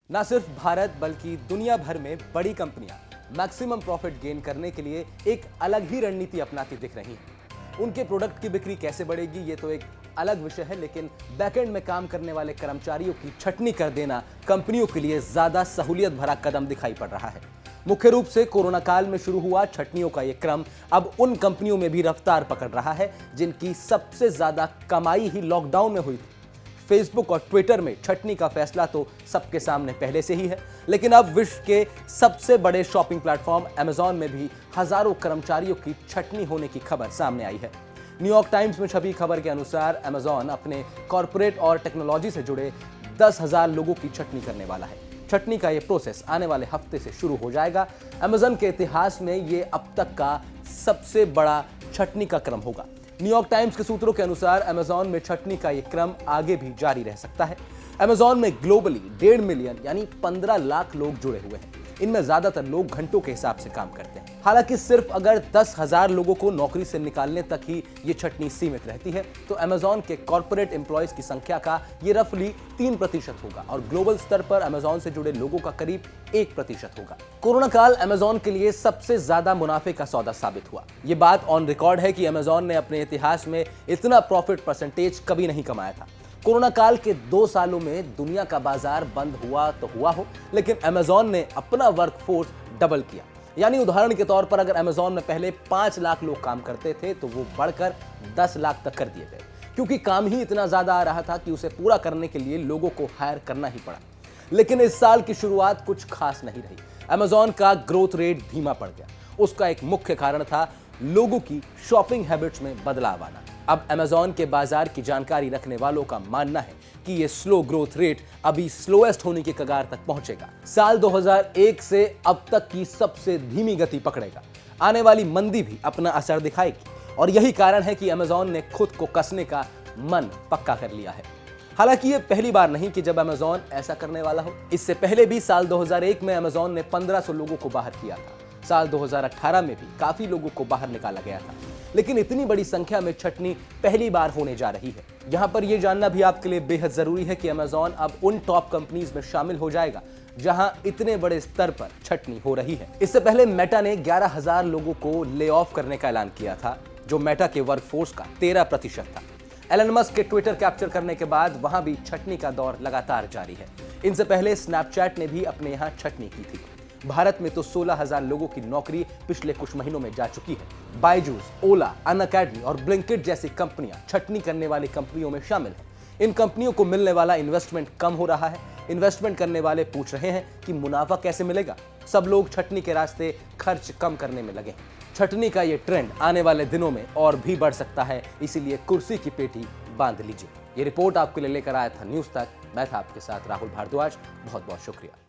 ना सिर्फ भारत बल्कि दुनिया भर में बड़ी कंपनियां मैक्सिमम प्रॉफिट गेन करने के लिए एक अलग ही रणनीति अपनाती दिख रही हैं। उनके प्रोडक्ट की बिक्री कैसे बढ़ेगी ये तो एक अलग विषय है, लेकिन बैकएंड में काम करने वाले कर्मचारियों की छटनी कर देना कंपनियों के लिए ज्यादा सहूलियत भरा कदम दिखाई पड़ रहा है। मुख्य रूप से कोरोना काल में शुरू हुआ छटनियों का यह क्रम अब उन कंपनियों में भी रफ्तार पकड़ रहा है जिनकी सबसे ज्यादा कमाई ही लॉकडाउन में हुई थी। फेसबुक और ट्विटर में छटनी का फैसला तो सबके सामने पहले से ही है, लेकिन अब विश्व के सबसे बड़े शॉपिंग प्लेटफॉर्म अमेजॉन में भी हजारों कर्मचारियों की छटनी होने की खबर सामने आई है। न्यूयॉर्क टाइम्स में छपी खबर के अनुसार अमेजॉन अपने कॉर्पोरेट और टेक्नोलॉजी से जुड़े 10,000 लोगों की छटनी करने वाला है। छटनी का यह प्रोसेस आने वाले हफ्ते से शुरू हो जाएगा। अमेजॉन के इतिहास में यह अब तक का सबसे बड़ा छटनी का क्रम होगा। न्यूयॉर्क टाइम्स के सूत्रों के अनुसार अमेजॉन में छटनी का यह क्रम आगे भी जारी रह सकता है। अमेजॉन में ग्लोबली 1.5 मिलियन यानी 15 लाख लोग जुड़े हुए हैं। इनमें ज्यादातर लोग घंटों के हिसाब से काम करते हैं। हालांकि सिर्फ अगर 10,000 लोगों को नौकरी से निकालने तक ही ये छटनी सीमित रहती है तो अमेजॉन के कॉर्पोरेट एम्प्लॉयज की संख्या का ये रफली 3% होगा और ग्लोबल स्तर पर अमेजॉन से जुड़े लोगों का करीब 1% होगा। कोरोना काल अमेजॉन के लिए सबसे ज्यादा मुनाफे का सौदा साबित हुआ। ये बात ऑन रिकॉर्ड है कि अमेजॉन ने अपने इतिहास में इतना प्रॉफिट परसेंटेज कभी नहीं कमाया था। कोरोना काल के 2 सालों में दुनिया का बाजार बंद हुआ तो हुआ हो, लेकिन अमेजॉन ने अपना वर्कफोर्स डबल किया। यानी उदाहरण के तौर पर अगर अमेजॉन में पहले 5 लाख लोग काम करते थे तो वो बढ़कर 10 लाख तक कर दिए गए, क्योंकि काम ही इतना ज्यादा आ रहा था कि उसे पूरा करने के लिए लोगों को हायर करना ही पड़ा। लेकिन इस साल की शुरुआत कुछ खास नहीं रही। अमेजॉन का ग्रोथ रेट धीमा पड़ गया। उसका एक मुख्य कारण था लोगों की शॉपिंग हैबिट्स में बदलाव आना। अब अमेजॉन के बाजार की जानकारी रखने वालों का मानना है कि यह स्लो ग्रोथ रेट अभी स्लोएस्ट होने की कगार तक पहुंचेगा। साल 2001 से अब तक की सबसे धीमी गति पकड़ेगा। आने वाली मंदी भी अपना असर दिखाएगी और यही कारण है कि अमेजॉन ने खुद को कसने का मन पक्का कर लिया है। हालांकि यह पहली बार नहीं कि जब अमेजॉन ऐसा करने वाला हो। इससे पहले भी साल 2001 में अमेजॉन ने 1500 लोगों को बाहर किया था। साल 2018 में भी काफी लोगों को बाहर निकाला गया था, लेकिन इतनी बड़ी संख्या में छटनी पहली बार होने जा रही है। यहां पर यह जानना भी आपके लिए बेहद जरूरी है कि अमेजॉन अब उन टॉप कंपनीज में शामिल हो जाएगा जहां इतने बड़े स्तर पर छटनी हो रही है। इससे पहले मेटा ने 11,000 लोगों को ले ऑफ करने का ऐलान किया था, जो मेटा के वर्कफोर्स का 13% था। एलन मस्क के ट्विटर कैप्चर करने के बाद वहां भी छटनी का दौर लगातार जारी है। इनसे पहले स्नैपचैट ने भी अपने यहां छटनी की थी। भारत में तो 16,000 लोगों की नौकरी पिछले कुछ महीनों में जा चुकी है। बायजूस, ओला, अनअकैडमी और ब्लिंकिट जैसी कंपनियां छटनी करने वाली कंपनियों में शामिल हैं। इन कंपनियों को मिलने वाला इन्वेस्टमेंट कम हो रहा है। इन्वेस्टमेंट करने वाले पूछ रहे हैं कि मुनाफा कैसे मिलेगा। सब लोग छटनी के रास्ते खर्च कम करने में लगे हैं। छटनी का ये ट्रेंड आने वाले दिनों में और भी बढ़ सकता है, इसीलिए कुर्सी की पेटी बांध लीजिए। ये रिपोर्ट आपके लिए लेकर आया था न्यूज़ तक। मैं था आपके साथ राहुल भारद्वाज। बहुत बहुत शुक्रिया।